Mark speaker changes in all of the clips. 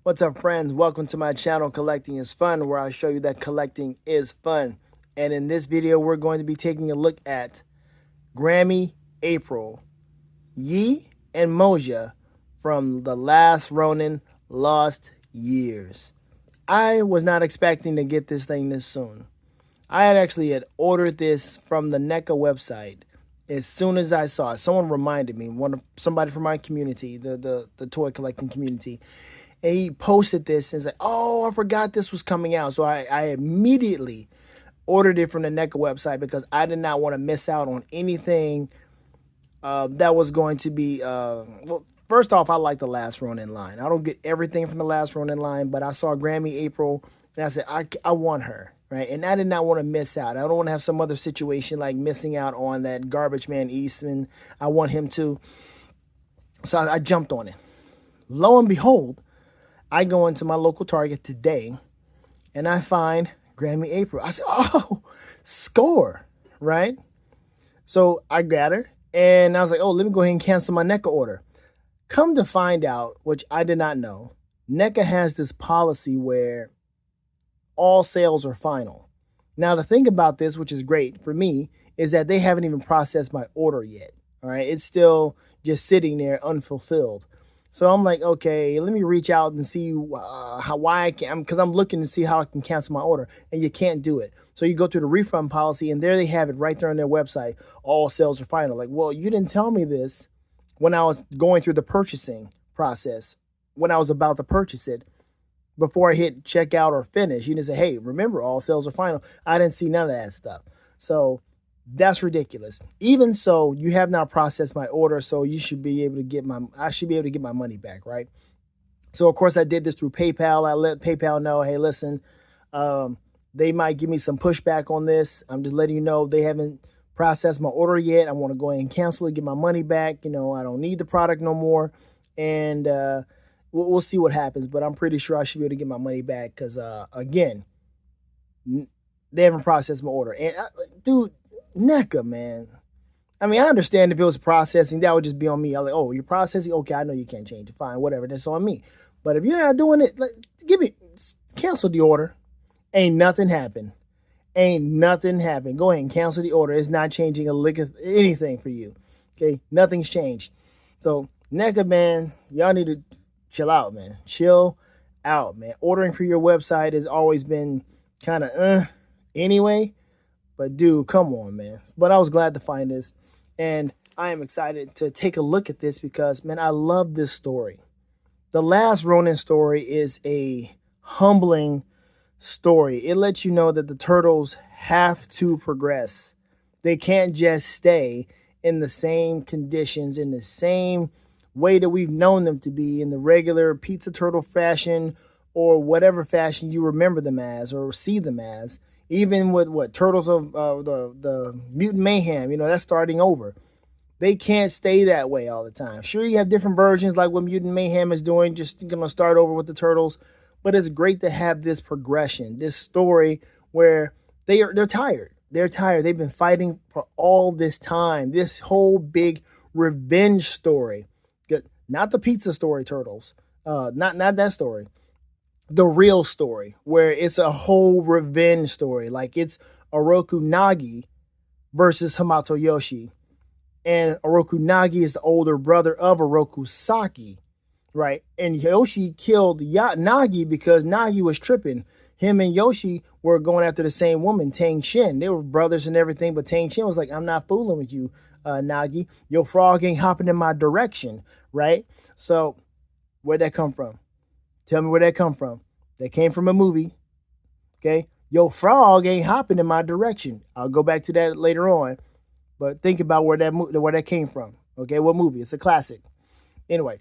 Speaker 1: What's up, friends? Welcome to my channel, Collecting is Fun, where I show you that collecting is fun. And in this video, we're going to be taking a look at Grammy April, Ye and Moja from The Last Ronin, Lost Years. I was not expecting to get this thing this soon. I had ordered this from the NECA website as soon as I saw it. Someone reminded me, somebody from my community, the toy collecting community. And he posted this and said, oh, I forgot this was coming out. So I immediately ordered it from the NECA website because I did not want to miss out on anything that was going to be, well, first off, I like the Last Ronin line. I don't get everything from the Last Ronin line, but I saw Grammy April and I said, I want her, right? And I did not want to miss out. I don't want to have some other situation like missing out on that Garbage Man Eastman. I want him too. So I jumped on it. Lo and behold, I go into my local Target today and I find Grammy April. I said, oh, score, right? So I got her and I was like, oh, let me go ahead and cancel my NECA order. Come to find out, which I did not know, NECA has this policy where all sales are final. Now, the thing about this, which is great for me, is that they haven't even processed my order yet. All right, it's still just sitting there unfulfilled. So I'm like, okay, let me reach out and see why I can, because I'm looking to see how I can cancel my order, and you can't do it. So you go to the refund policy, and there they have it right there on their website. All sales are final. Like, well, you didn't tell me this when I was going through the purchasing process, when I was about to purchase it, before I hit checkout or finish. You didn't say, hey, remember, all sales are final. I didn't see none of that stuff. So that's ridiculous. Even so, you have not processed my order, so you should be able to get I should be able to get my money back, right? So of course I did this through PayPal. I let PayPal know, hey, listen, they might give me some pushback on this. I'm just letting you know they haven't processed my order yet. I want to go ahead and cancel it, get my money back. You know, I don't need the product no more, and we'll see what happens. But I'm pretty sure I should be able to get my money back because again, they haven't processed my order. And dude, NECA, man. I mean, I understand if it was processing, that would just be on me. I'm like, oh, you're processing? Okay, I know you can't change it. Fine, whatever. That's on me. But if you're not doing it, like, cancel the order. Ain't nothing happened. Ain't nothing happened. Go ahead and cancel the order. It's not changing a lick of anything for you. Okay, nothing's changed. So NECA, man, y'all need to chill out, man. Chill out, man. Ordering for your website has always been kind of anyway. But dude, come on, man. But I was glad to find this. And I am excited to take a look at this because, man, I love this story. The Last Ronin story is a humbling story. It lets you know that the turtles have to progress. They can't just stay in the same conditions, in the same way that we've known them to be, in the regular pizza turtle fashion or whatever fashion you remember them as or see them as. Even with Turtles of the Mutant Mayhem, you know, that's starting over. They can't stay that way all the time. Sure, you have different versions like what Mutant Mayhem is doing, just going to start over with the Turtles. But it's great to have this progression, this story where they're tired. They're tired. They've been fighting for all this time. This whole big revenge story. Not the pizza story, Turtles. Not that story. The real story, where it's a whole revenge story. Like it's Oroku Nagi versus Hamato Yoshi. And Oroku Nagi is the older brother of Oroku Saki, right? And Yoshi killed Nagi because Nagi was tripping. Him and Yoshi were going after the same woman, Tang Shin. They were brothers and everything, but Tang Shin was like, I'm not fooling with you, Nagi. Your frog ain't hopping in my direction, right? So where'd that come from? Tell me where that come from. That came from a movie, okay? Your frog ain't hopping in my direction. I'll go back to that later on. But think about where that came from, okay? What movie? It's a classic. Anyway,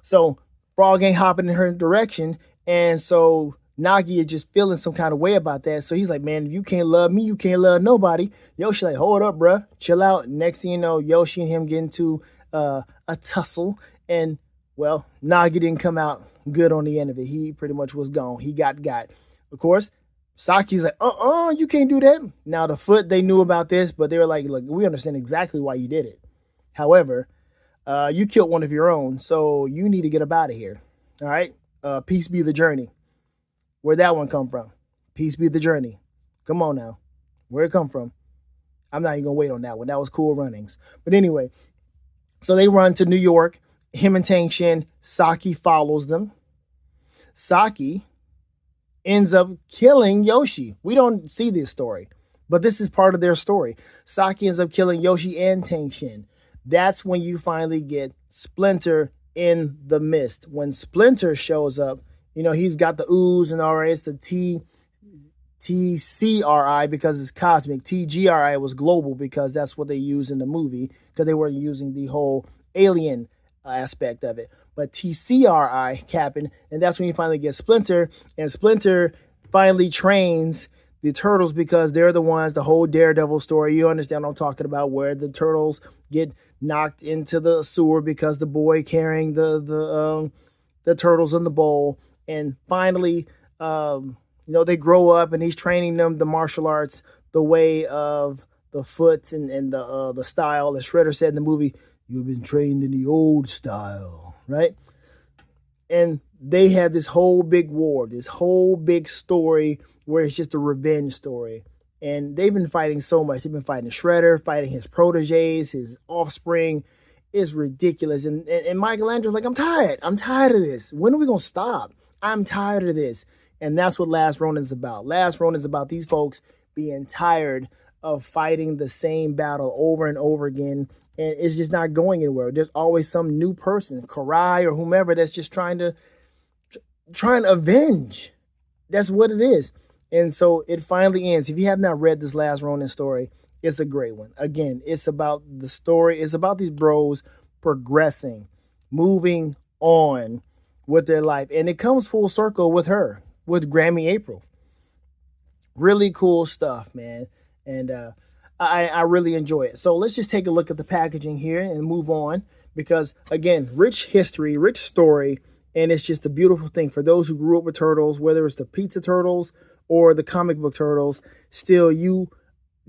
Speaker 1: so frog ain't hopping in her direction, and so Nagi is just feeling some kind of way about that. So he's like, man, if you can't love me, you can't love nobody. Yoshi like, hold up, bruh. Chill out. Next thing you know, Yoshi and him get into a tussle, and well, Nagi didn't come out good on the end of it. He pretty much was gone. He got. Of course, Saki's like, you can't do that. Now the foot, they knew about this, but they were like, look, we understand exactly why you did it. However, you killed one of your own, so you need to get up out of here. All right. Peace be the journey. Where'd that one come from? Peace be the journey. Come on now. Where'd it come from? I'm not even gonna wait on that one. That was Cool Runnings. But anyway, so they run to New York. Him and Tang Shin, Saki follows them. Saki ends up killing Yoshi. We don't see this story, but this is part of their story. Saki ends up killing Yoshi and Tang Shin. That's when you finally get Splinter in the mist. When Splinter shows up, you know, he's got the ooze and all right, it's the TCRI because it's cosmic. TGRI was global because that's what they use in the movie because they weren't using the whole alien aspect of it. But TCRI happened, and that's when you finally get Splinter, and Splinter finally trains the turtles because they're the ones, the whole Daredevil story, you understand what I'm talking about, where the turtles get knocked into the sewer because the boy carrying the turtles in the bowl, and finally, you know, they grow up, and he's training them the martial arts, the way of the foot and the style, as Shredder said in the movie, you've been trained in the old style, right? And they had this whole big war, this whole big story where it's just a revenge story. And they've been fighting so much. They've been fighting Shredder, fighting his proteges, his offspring. It's ridiculous. And Michelangelo's like, I'm tired. I'm tired of this. When are we going to stop? I'm tired of this. And that's what Last Ronin is about. Last Ronin is about these folks being tired of fighting the same battle over and over again. And it's just not going anywhere. There's always some new person, Karai or whomever, that's just trying to avenge. That's what it is. And so it finally ends. If you have not read this Last Ronin story, it's a great one. Again, it's about the story. It's about these bros progressing, moving on with their life. And it comes full circle with her, with Grammy April. Really cool stuff, man. And I really enjoy it. So let's just take a look at the packaging here and move on. Because, again, rich history, rich story. And it's just a beautiful thing for those who grew up with turtles, whether it's the pizza turtles or the comic book turtles. Still, you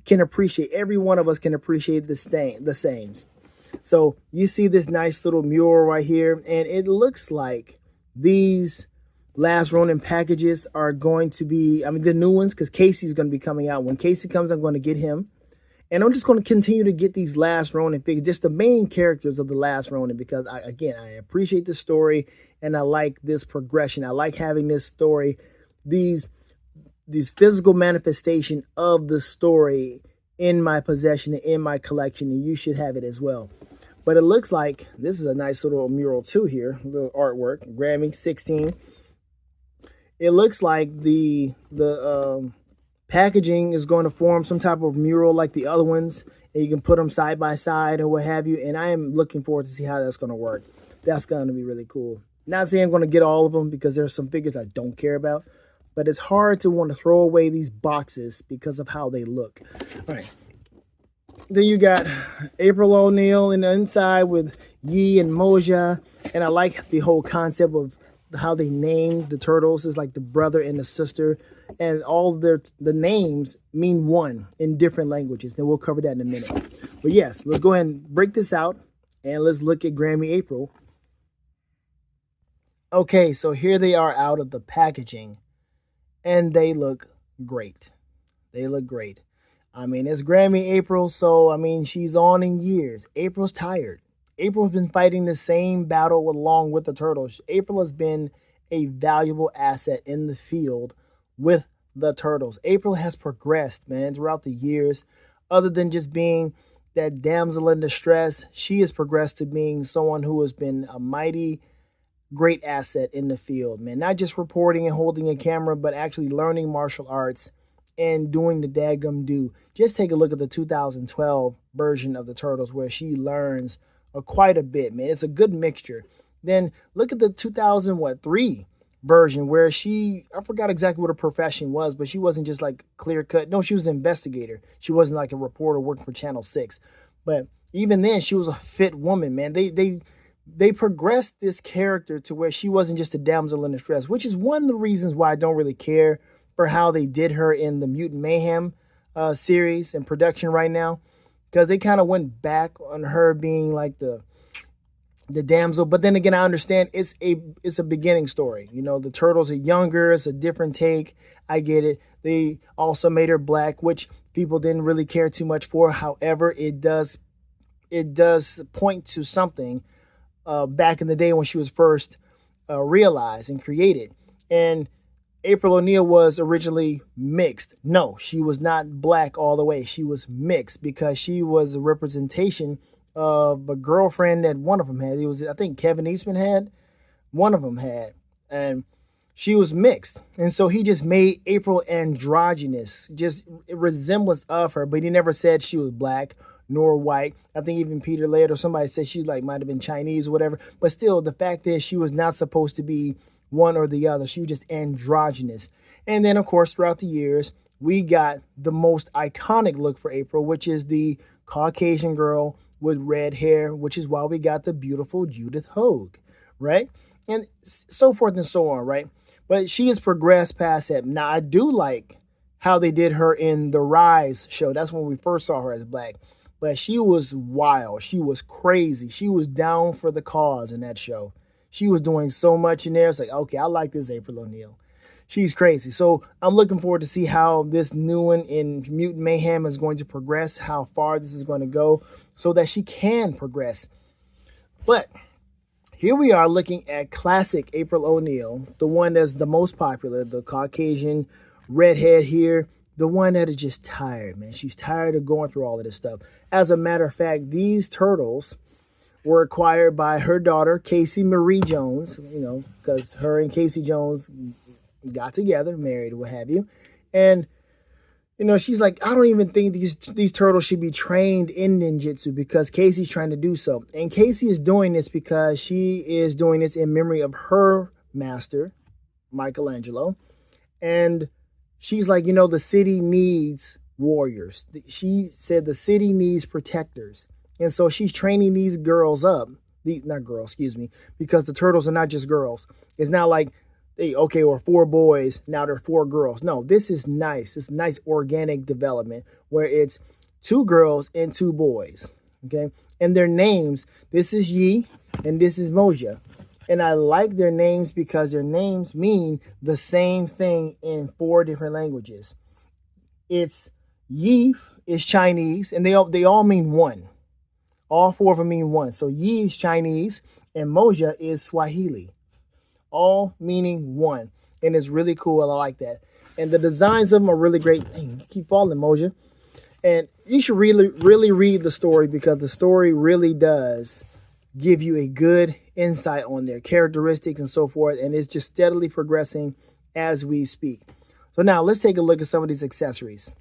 Speaker 1: can appreciate, every one of us can appreciate the same. So you see this nice little mural right here. And it looks like these Last Ronin packages are going to be, I mean, the new ones, because Casey's going to be coming out. When Casey comes, I'm going to get him. And I'm just going to continue to get these Last Ronin figures, just the main characters of the Last Ronin, because, I appreciate the story, and I like this progression. I like having this story, these physical manifestation of the story in my possession and in my collection, and you should have it as well. But it looks like this is a nice little mural too here, little artwork, Grammy 16. It looks like the packaging is going to form some type of mural like the other ones, and you can put them side by side or what have you. And I am looking forward to see how that's going to work. That's going to be really cool. Not saying I'm going to get all of them because there's some figures I don't care about, but it's hard to want to throw away these boxes because of how they look. All right. Then you got April O'Neil in the inside with Yi and Moja, and I like the whole concept of how they named the turtles. Is like the brother and the sister, and all the names mean one in different languages. And we'll cover that in a minute. But yes, let's go ahead and break this out, and let's look at Grammy April. Okay, so here they are out of the packaging, and they look great. They look great. I mean, it's Grammy April, so, I mean, she's on in years. April's tired. April's been fighting the same battle along with the turtles. April has been a valuable asset in the field with the turtles. April has progressed, man, throughout the years. Other than just being that damsel in distress, she has progressed to being someone who has been a mighty great asset in the field, man. Not just reporting and holding a camera, but actually learning martial arts and doing the daggum do. Just take a look at the 2012 version of the Turtles where she learns quite a bit, man. It's a good mixture. Then look at the 2003 version where she, I forgot exactly what her profession was, but she wasn't just like clear cut. No, she was an investigator. She wasn't like a reporter working for Channel 6. But even then, she was a fit woman, man. They progressed this character to where she wasn't just a damsel in distress, which is one of the reasons why I don't really care for how they did her in the Mutant Mayhem series and production right now, because they kind of went back on her being like the damsel. But then again, I understand it's a beginning story. You know, the turtles are younger, it's a different take. I get it. They also made her black, which people didn't really care too much for. However, it does point to something back in the day when she was first realized and created. And April O'Neil was originally mixed. No, she was not black all the way. She was mixed because she was a representation of a girlfriend that one of them had. It was, I think, Kevin Eastman had. One of them had. And she was mixed. And so he just made April androgynous, just a resemblance of her, but he never said she was black nor white. I think even Peter Laird or somebody said she like might have been Chinese or whatever. But still, the fact is she was not supposed to be one or the other. She was just androgynous. And then, of course, throughout the years, we got the most iconic look for April, which is the Caucasian girl with red hair, which is why we got the beautiful Judith Hogue, right? And so forth and so on, right? But she has progressed past that. Now, I do like how they did her in the Rise show. That's when we first saw her as black. But she was wild. She was crazy. She was down for the cause in that show. She was doing so much in there. It's like, okay, I like this April O'Neil. She's crazy. So I'm looking forward to see how this new one in Mutant Mayhem is going to progress, how far this is going to go so that she can progress. But here we are looking at classic April O'Neil, the one that's the most popular, the Caucasian redhead here, the one that is just tired, man. She's tired of going through all of this stuff. As a matter of fact, these turtles were acquired by her daughter, Casey Marie Jones, you know, because her and Casey Jones got together, married, what have you. And, you know, she's like, I don't even think these turtles should be trained in ninjutsu because Casey's trying to do so. And Casey is doing this because she is doing this in memory of her master, Michelangelo. And she's like, you know, the city needs warriors. She said the city needs protectors. And so she's training these girls up. Not girls, excuse me. Because the turtles are not just girls. It's not like, hey, okay, we're 4 boys. Now they're 4 girls. No, this is nice. It's nice organic development where it's 2 girls and 2 boys. Okay. And their names, this is Yi and this is Moja. And I like their names because their names mean the same thing in 4 different languages. It's Yi is Chinese and they all mean one. All 4 of them mean one. So Yi is Chinese and Moja is Swahili. All meaning one. And it's really cool. I like that. And the designs of them are really great. Dang, you keep falling, Moja. And you should really read the story because the story really does give you a good insight on their characteristics and so forth. And it's just steadily progressing as we speak. So now let's take a look at some of these accessories.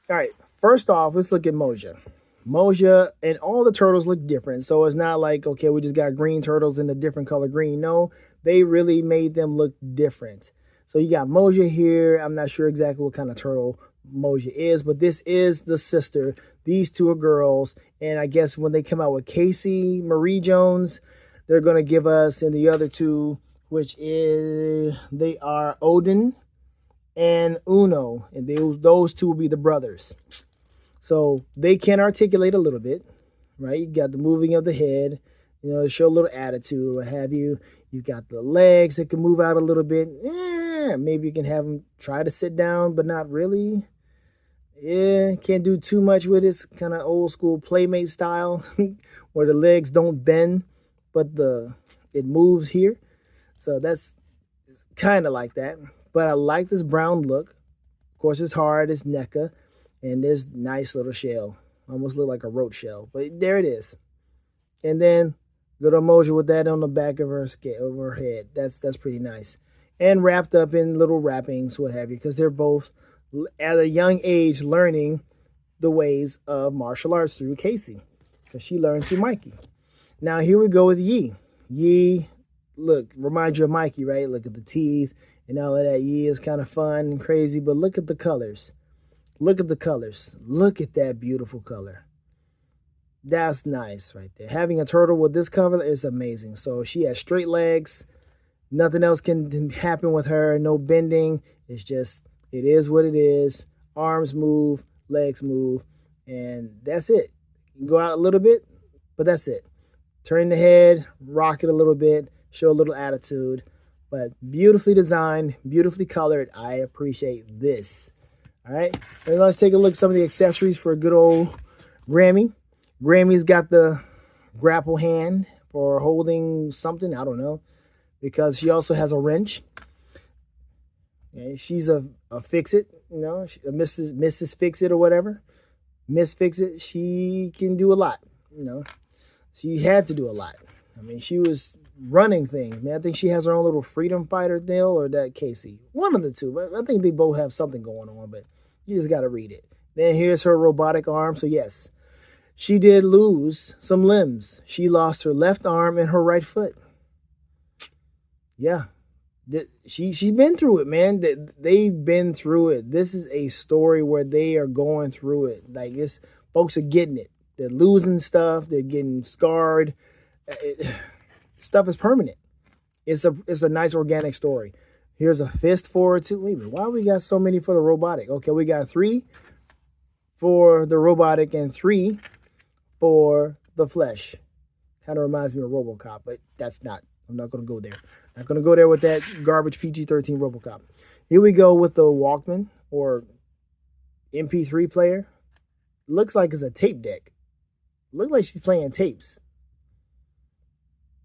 Speaker 1: All right. First off, let's look at Moja. Moja and all the turtles look different. So it's not like, okay, we just got green turtles in a different color green. No, they really made them look different. So you got Moja here. I'm not sure exactly what kind of turtle Moja is, but this is the sister. These 2 are girls. And I guess when they come out with Casey Marie Jones, they're going to give us, and the other 2, which is, they are Odin and Uno. And those 2 will be the brothers. So they can articulate a little bit, right? You got the moving of the head, you know, show a little attitude, what have you. You got the legs that can move out a little bit. Yeah, maybe you can have them try to sit down, but not really. Yeah, can't do too much with it. Kind of old school Playmate style where the legs don't bend, but it moves here. So that's kind of like that. But I like this brown look. Of course, it's hard. It's NECA. And this nice little shell. Almost look like a roach shell. But there it is. And then little Moja with that on the back of her head. That's pretty nice. And wrapped up in little wrappings, what have you. Because they're both at a young age learning the ways of martial arts through Casey. Because she learned through Mikey. Now here we go with Yi. Yi, look, reminds you of Mikey, right? Look at the teeth and all of that. Yi is kind of fun and crazy. But look at the colors. Look at the colors. Look at that beautiful color. That's nice right there. Having a turtle with this color is amazing. So she has straight legs. Nothing else can happen with her. No bending. It's just, it is what it is. Arms move, legs move, and that's it. You can go out a little bit, but that's it. Turn the head, rock it a little bit, show a little attitude. But beautifully designed, beautifully colored. I appreciate this. All right, and let's take a look at some of the accessories for a good old Grammy. Grammy's got the grapple hand for holding something, I don't know, because she also has a wrench. Okay, she's a fix-it, you know, a Mrs. Fix-It or whatever. Miss Fix-It, she can do a lot, you know. She had to do a lot. I mean, she was running things, man. I think she has her own little freedom fighter deal, or that Casey. One of the two, but I think they both have something going on, but you just got to read it. Then here's her robotic arm. So yes, she did lose some limbs. She lost her left arm and her right foot. Yeah. She's been through it, man. They've been through it. This is a story where they are going through it. Like, it's, folks are getting it. They're losing stuff. They're getting scarred. Stuff is permanent. It's a nice organic story. Here's a fist forward too. Wait a minute, why we got so many for the robotic? Okay, we got 3 for the robotic and 3 for the flesh. Kind of reminds me of RoboCop, but that's not. I'm not going to go there. Not going to go there with that garbage PG-13 RoboCop. Here we go with the Walkman or MP3 player. Looks like it's a tape deck. Looks like she's playing tapes.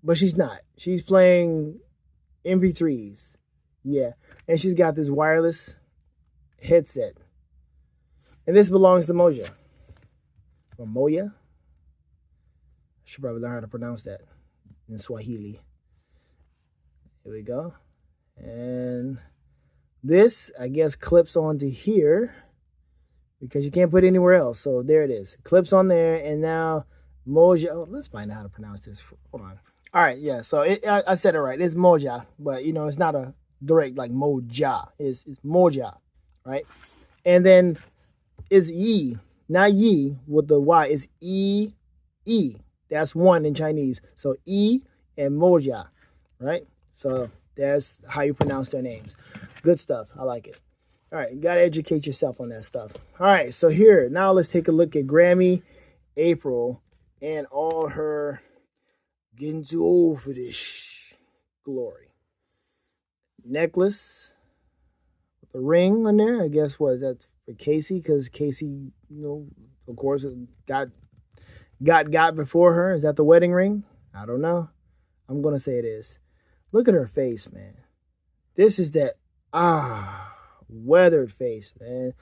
Speaker 1: But she's not. She's playing MP3s. Yeah. And she's got this wireless headset. And this belongs to Moja. Or Moja. I should probably learn how to pronounce that in Swahili. Here we go. And this, I guess, clips onto here because you can't put it anywhere else. So there it is. Clips on there. And now Moja. Oh, let's find out how to pronounce this. Hold on. All right. Yeah. So I said it right. It's Moja. But, you know, it's not a direct like Moja. It's Moja. Right. And then it's Yi. Not Yi with the Y. It's E. E. That's 1 in Chinese. So E and Moja. Right. So that's how you pronounce their names. Good stuff. I like it. All right. You got to educate yourself on that stuff. All right. So here, now let's take a look at Grammy April and all her getting too old for this glory. Necklace with a ring on there. I guess what is that for Casey? Because Casey, you know, of course, got before her. Is that the wedding ring? I don't know. I'm going to say it is. Look at her face, man. This is that, weathered face, man.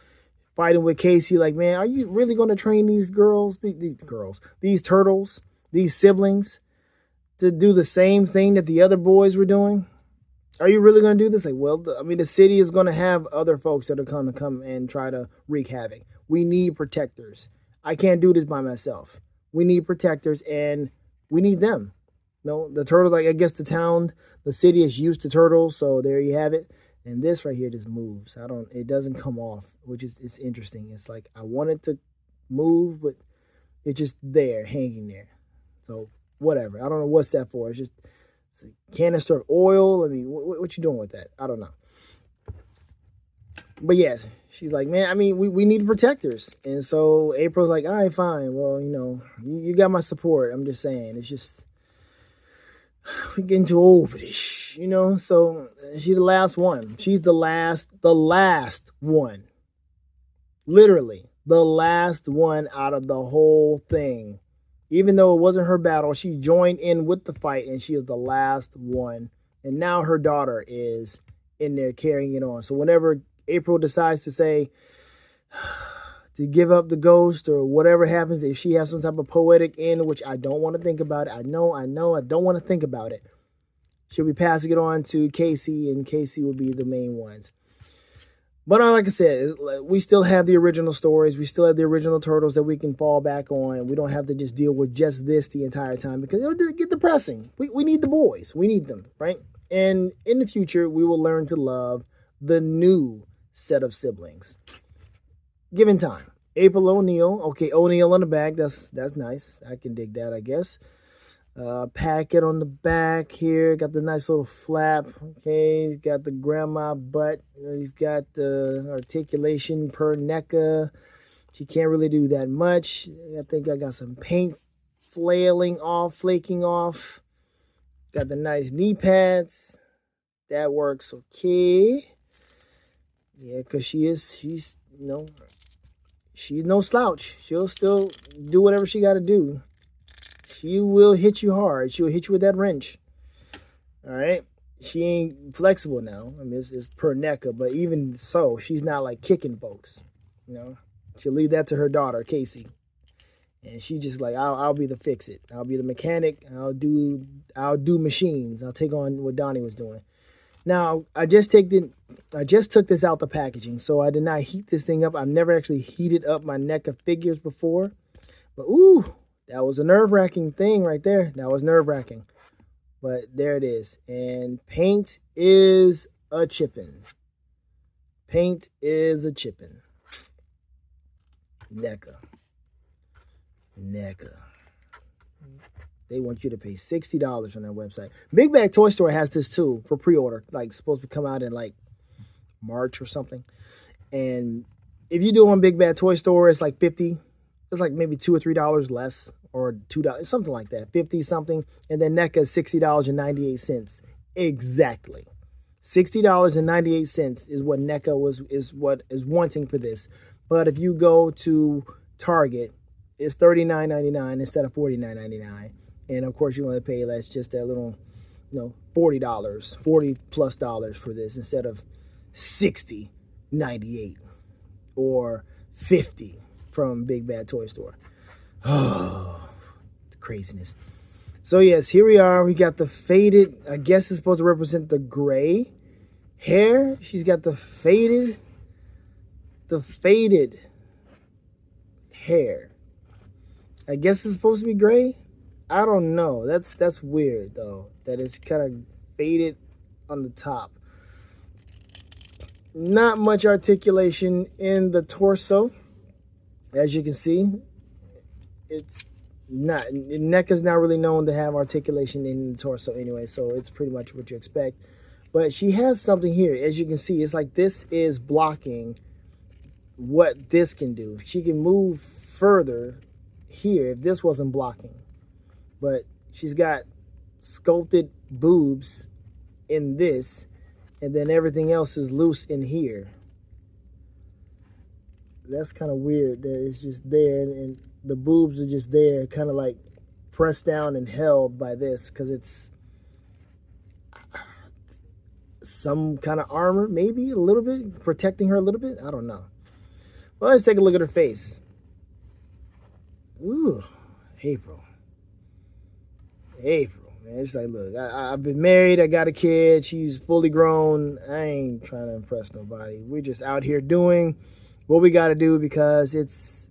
Speaker 1: Fighting with Casey, like, man, are you really going to train these girls, these turtles, these siblings to do the same thing that the other boys were doing? Are you really going to do this? Like, well, I mean, the city is going to have other folks that are going to come and try to wreak havoc. We need protectors. I can't do this by myself. We need protectors, and we need them. No, the turtles, like, I guess the city is used to turtles, so there you have it. And this right here just moves. It doesn't come off, which is, it's interesting. It's like, I want it to move, but it's just there, hanging there. So, whatever. I don't know what's that for. It's a canister of oil. I mean, what you doing with that? I don't know. But yeah, she's like, man, I mean, we need protectors. And so April's like, all right, fine. Well, you know, you got my support. I'm just saying, it's just, we're getting too old for this, you know? So she's the last one. She's the last one. Literally, the last one out of the whole thing. Even though it wasn't her battle, she joined in with the fight, and she is the last one. And now her daughter is in there carrying it on. So whenever April decides to say, to give up the ghost or whatever happens, if she has some type of poetic end, which I don't want to think about it. I know, I don't want to think about it. She'll be passing it on to Casey, and Casey will be the main ones. But like I said, we still have the original stories. We still have the original turtles that we can fall back on. We don't have to just deal with just this the entire time because it'll get depressing. We need the boys. We need them, right? And in the future, we will learn to love the new set of siblings. Given time. April O'Neil. Okay, O'Neil on the back. That's nice. I can dig that, I guess. Packet on the back here. Got the nice little flap. Okay, you got the grandma butt. You've got the articulation per NECA. She can't really do that much. I think I got some paint flaking off. Got the nice knee pads. That works okay. Yeah, because she's no slouch. She'll still do whatever she got to do. She will hit you hard. She'll hit you with that wrench. All right. She ain't flexible now. I mean, it's per NECA, but even so, she's not like kicking folks. She'll leave that to her daughter, Casey, and she just like, I'll be the fix it. I'll be the mechanic. I'll do machines. I'll take on what Donnie was doing. Now, I just took this out the packaging, so I did not heat this thing up. I've never actually heated up my NECA figures before, but ooh. That was a nerve-wracking thing right there. That was nerve-wracking. But there it is. And paint is a chipping. Paint is a chipping. NECA. They want you to pay $60 on their website. Big Bag Toy Store has this too for pre-order. Like, supposed to come out in like March or something. And if you do it on Big Bad Toy Store, it's like $50. It's like maybe $2 or $3 less, or $2, something like that, 50 something. And then NECA is $60.98. Exactly. $60.98 is what NECA is wanting for this. But if you go to Target, it's $39.99 instead of $49.99. And of course you only pay less, just that little, $40 plus dollars for this instead of $60.98 or $50 from Big Bad Toy Store. Oh, craziness. So yes, here we are. We got the faded, I guess it's supposed to represent the gray hair. She's got the faded hair. I guess it's supposed to be gray. I don't know. That's weird though, that it's kind of faded on the top. Not much articulation in the torso. As you can see, it's not, NECA's not really known to have articulation in the torso anyway, so it's pretty much what you expect. But she has something here. As you can see, it's like this is blocking what this can do. She can move further here if this wasn't blocking. But she's got sculpted boobs in this, and then everything else is loose in here. That's kind of weird that it's just there, and the boobs are just there, kind of like pressed down and held by this, because it's some kind of armor, maybe a little bit, protecting her a little bit. I don't know. Well, let's take a look at her face. Ooh, April, man. It's like, look, I've been married, I got a kid, she's fully grown. I ain't trying to impress nobody. We're just out here doing what we got to do, because it's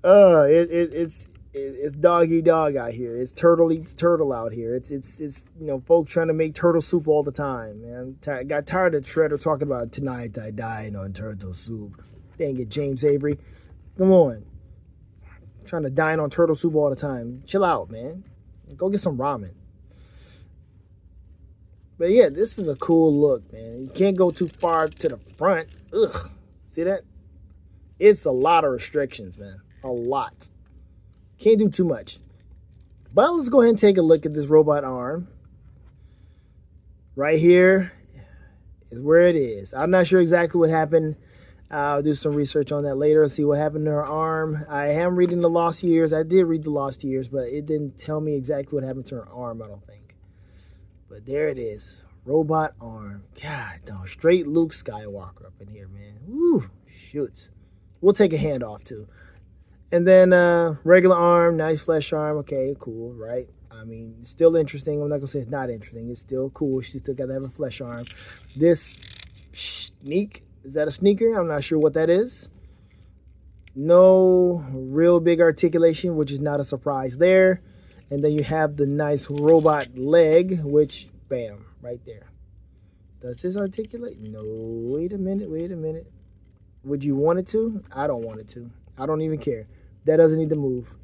Speaker 1: it's dog eat dog out here. It's turtle eats turtle out here. It's folks trying to make turtle soup all the time, man. Got tired of Shredder talking about tonight I dine on turtle soup. Dang it, James Avery. Come on. Trying to dine on turtle soup all the time. Chill out, man. Go get some ramen. But yeah, this is a cool look, man. You can't go too far to the front. Ugh. See that? It's a lot of restrictions, man. A lot. Can't do too much. But let's go ahead and take a look at this robot arm. Right here is where it is. I'm not sure exactly what happened. I'll do some research on that later and see what happened to her arm. I am reading the Lost Years. I did read the Lost Years, but it didn't tell me exactly what happened to her arm, I don't think. But there it is. Robot arm. God, no. Straight Luke Skywalker up in here, man. Woo. Shoots. We'll take a hand off, too. And then regular arm, nice flesh arm. Okay, cool, right? I mean, it's still interesting. I'm not going to say it's not interesting. It's still cool. She still got to have a flesh arm. This sneak, is that a sneaker? I'm not sure what that is. No real big articulation, which is not a surprise there. And then you have the nice robot leg, which, bam, right there. Does this articulate? No, wait a minute. Would you want it to? I don't want it to. I don't even care. That doesn't need to move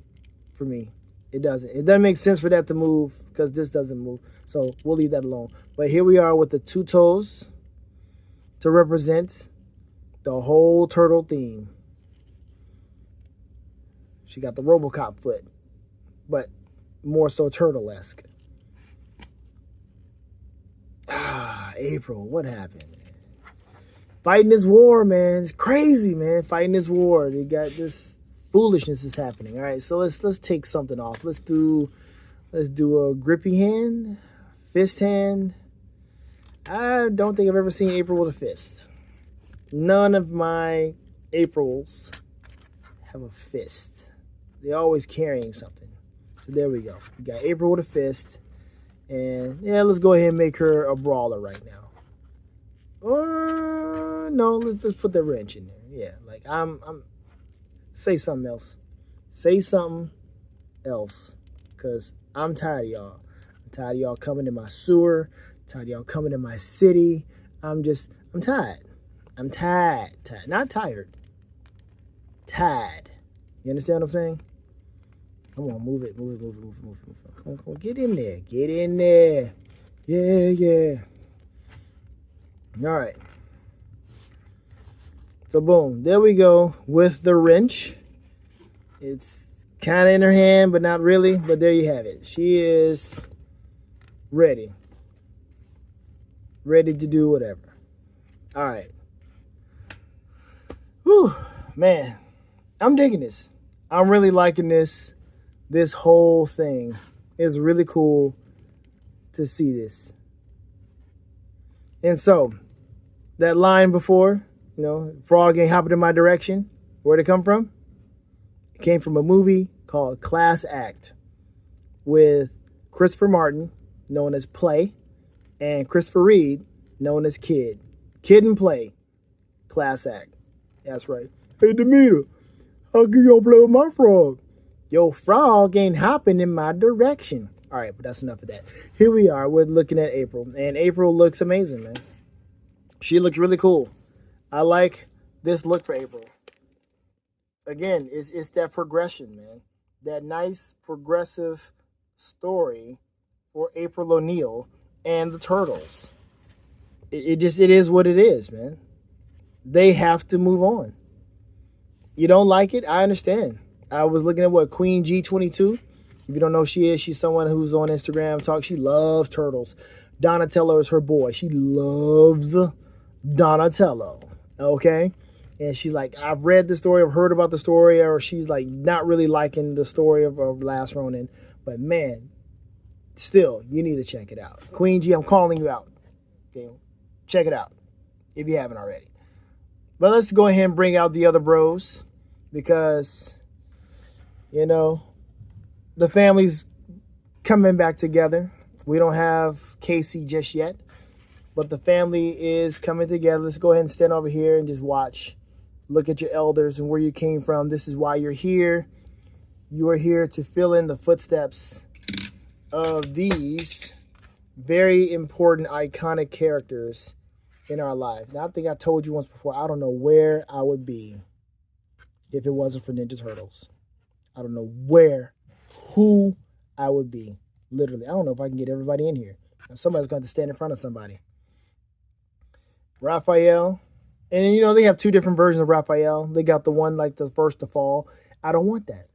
Speaker 1: for me. It doesn't. It doesn't make sense for that to move because this doesn't move. So we'll leave that alone. But here we are with the two toes to represent the whole turtle theme. She got the RoboCop foot, but more so turtle-esque. April, what happened? Fighting this war, man. It's crazy, man. Fighting this war. They got this foolishness is happening. All right, so let's take something off. Let's do a grippy hand, fist hand. I don't think I've ever seen April with a fist. None of my Aprils have a fist. They're always carrying something. So there we go. We got April with a fist. And yeah, let's go ahead and make her a brawler right now. Or no, let's put the wrench in there. Yeah, like I'm say something else. Say something else. Cause I'm tired of y'all. I'm tired of y'all coming to my sewer. I'm tired of y'all coming to my city. I'm tired. I'm tired. Not tired. Tired. You understand what I'm saying? Come on, move it. Come on, get in there. Get in there. Yeah. All right. So boom, there we go with the wrench. It's kind of in her hand, but not really. But there you have it. She is ready. Ready to do whatever. All right. Whew, man. I'm digging this. I'm really liking this. This whole thing is really cool to see this. And so, that line before, frog ain't hopping in my direction, where'd it come from? It came from a movie called Class Act with Christopher Martin, known as Play, and Christopher Reed, known as Kid. Kid and Play. Class Act. That's right. Hey, Demeter, how can y'all play with my frog? Yo, frog ain't hopping in my direction. All right, but that's enough of that. Here we are. We're looking at April. And April looks amazing, man. She looks really cool. I like this look for April. Again, it's that progression, man. That nice progressive story for April O'Neil and the Turtles. It is what it is, man. They have to move on. You don't like it? I understand. I was looking at Queen G22. If you don't know who she is, she's someone who's on Instagram. She loves turtles. Donatello is her boy. She loves Donatello. Okay? And she's like, I've read the story, I've heard about the story, or she's like not really liking the story of Last Ronin. But man, still, you need to check it out. Queen G, I'm calling you out. Okay? Check it out if you haven't already. But let's go ahead and bring out the other bros because, the family's coming back together. We don't have Casey just yet, but the family is coming together. Let's go ahead and stand over here and just watch. Look at your elders and where you came from. This is why you're here. You are here to fill in the footsteps of these very important, iconic characters in our lives. Now, I think I told you once before, I don't know where I would be if it wasn't for Ninja Turtles. I don't know who I would be. Literally. I don't know if I can get everybody in here. Somebody's going to stand in front of somebody. Raphael. And, they have two different versions of Raphael. They got the one like the first to fall. I don't want that.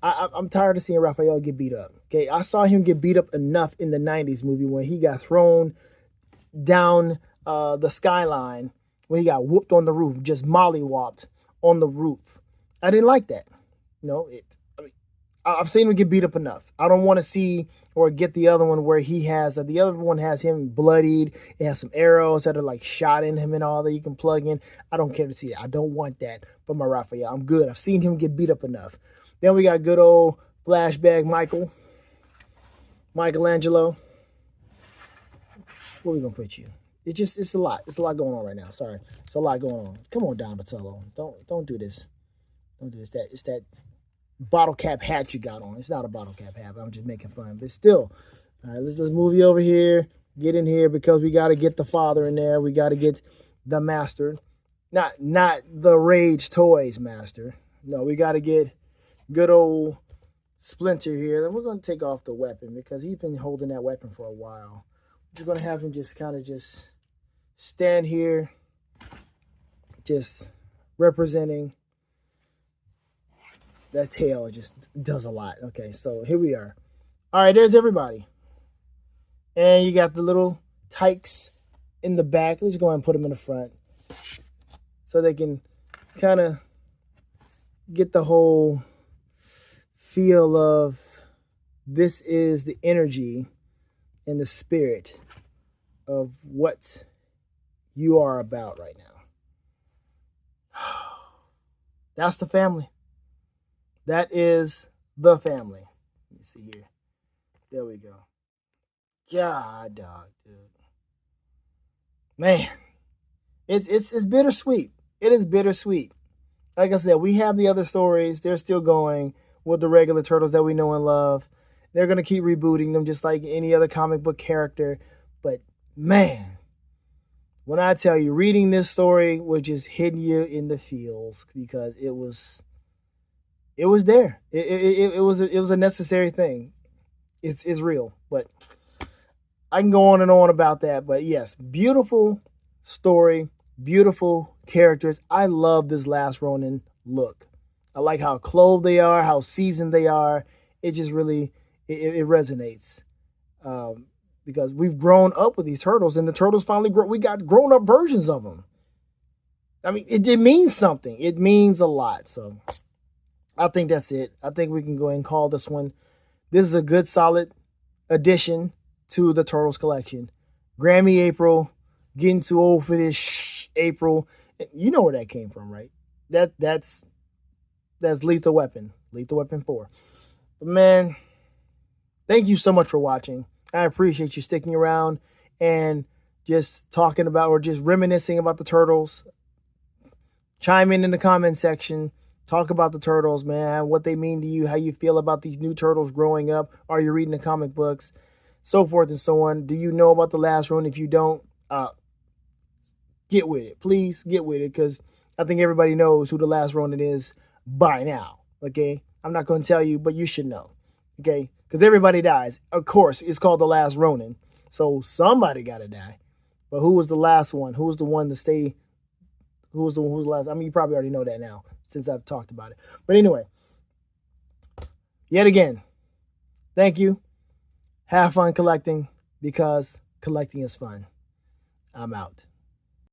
Speaker 1: I'm tired of seeing Raphael get beat up. Okay, I saw him get beat up enough in the 90s movie when he got thrown down the skyline, when he got whooped on the roof, just mollywopped on the roof. I didn't like that. I've seen him get beat up enough. I don't want to see or get the other one where the other one has him bloodied. It has some arrows that are like shot in him and all that you can plug in. I don't care to see that. I don't want that for my Raphael. I'm good. I've seen him get beat up enough. Then we got good old flashback Michelangelo. Where we gonna put you? It's a lot. It's a lot going on right now. Sorry. It's a lot going on. Come on, Donatello. Don't do this. Don't do this. It's that bottle cap hat you got on. It's not a bottle cap hat. I'm just making fun. But still, all right, let's move you over here. Get in here because we got to get the father in there. We got to get the master. Not the Rage Toys master. No, we got to get good old Splinter here. Then we're going to take off the weapon because he's been holding that weapon for a while. We're going to have him just kind of just stand here, just representing that tail. It just does a lot. Okay, so here we are. All right, there's everybody. And you got the little tykes in the back. Let's go ahead and put them in the front so they can kind of get the whole feel of this is the energy and the spirit of what you are about right now. That's the family. That is the family. Let me see here. There we go. God, dog, dude. Man, it's bittersweet. It is bittersweet. Like I said, we have the other stories. They're still going with the regular turtles that we know and love. They're going to keep rebooting them just like any other comic book character. But man, when I tell you, reading this story was just hitting you in the feels because it was there. It was a necessary thing. It's real. But I can go on and on about that. But yes, beautiful story, beautiful characters. I love this Last Ronin look. I like how clothed they are, how seasoned they are. It just really, it resonates. Because we've grown up with these turtles, and the turtles finally we got grown up versions of them. I mean, it means something. It means a lot. So I think that's it. I think we can go ahead and call this one. This is a good, solid addition to the Turtles collection. Grammy April, getting too old for this April. You know where that came from, right? That's Lethal Weapon. Lethal Weapon 4. But man, thank you so much for watching. I appreciate you sticking around and just talking about or just reminiscing about the Turtles. Chime in the comment section. Talk about the Turtles, man, what they mean to you, how you feel about these new Turtles growing up. Are you reading the comic books? So forth and so on. Do you know about the Last Ronin? If you don't, get with it. Please get with it because I think everybody knows who the Last Ronin is by now, okay? I'm not going to tell you, but you should know, okay? Because everybody dies. Of course, it's called the Last Ronin. So somebody got to die. But who was the last one? Who was the one to stay? Who was the last? I mean, you probably already know that now since I've talked about it. But anyway, yet again, thank you. Have fun collecting because collecting is fun. I'm out.